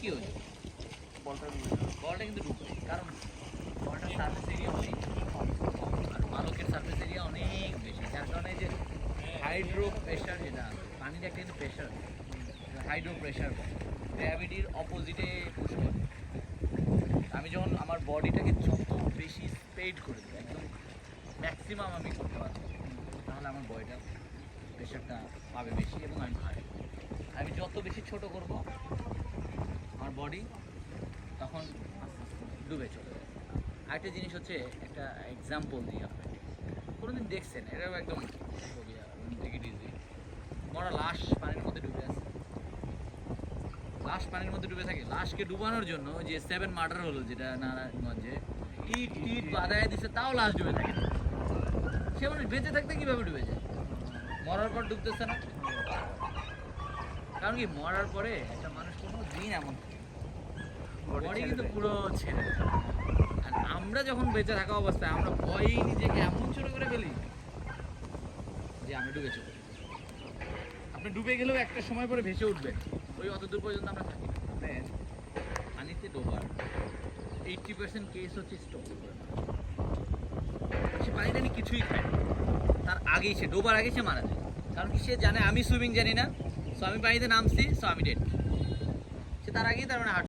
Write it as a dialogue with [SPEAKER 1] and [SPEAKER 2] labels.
[SPEAKER 1] কি হয়েছে? বলটা কিন্তু ডুববে, কারণ বলটার সার্ফেস এরিয়া অনেক কম, আর পালকের সার্ফেস এরিয়া অনেক বেশি, যার কারণে যে হাইড্রো প্রেশার, যেটা পানির একটা কিন্তু প্রেশার, হাইড্রো প্রেশার গ্র্যাভিটির অপোজিটে পুশ করে। আমি যখন আমার বডিটাকে যত বেশি স্প্রেড করে দেবো, একদম ম্যাক্সিমাম আমি করতে পারবো, তাহলে আমার বডিটা প্রেশারটা পাবে বেশি এবং আমি ভারী। আমি যত বেশি ছোট করব আমার বডি, তখন আস্তে আস্তে ডুবে চলে যাবে। আরেকটা জিনিস হচ্ছে, একটা এক্সাম্পল দিই আপনাকে, কোনোদিন দেখছেন, এটাও একদম টেক ইট ইজি, মরা লাশ পানির মধ্যে ডুবে আছে, লাশ পানির মধ্যে ডুবে থাকে, লাশকে ডুবানোর জন্য যে 7 মার্ডার হলো, যেটা নারায়ণগঞ্জে ইট টিট বাধায় দিছে, তাও লাশ ডুবে থাকে। সে মানুষ বেঁচে থাকতে কিভাবে ডুবে যায়? মরার পর ডুবতেছে না, কারণ কি মরার পরে একটা মানুষ কোনো দিন এমন বডি কিন্তু পুরো ছেড়ে দেয়। আর আমরা যখন বেঁচে থাকা অবস্থায় আমরা ভয়েই নিজেকে এমন ছোট করে ফেলি যে আমরা ডুবে চলি। আপনি ডুবে গেলেও একটা সময় পরে ভেসে উঠবেন, ওই অত দূর পর্যন্ত আমরা থাকি না। পানিতে ডোবার 80% কেস হচ্ছে স্ট্রোক। সে পানিতে আমি কিছুই খাই না, তার আগেই সে ডোবার আগে সে মারা যায়, কারণ কি সে জানে আমি সুইমিং জানি না, সো আমি পানিতে নামছি, সো আমি ডেড। সে তার আগেই তার মানে হার্ট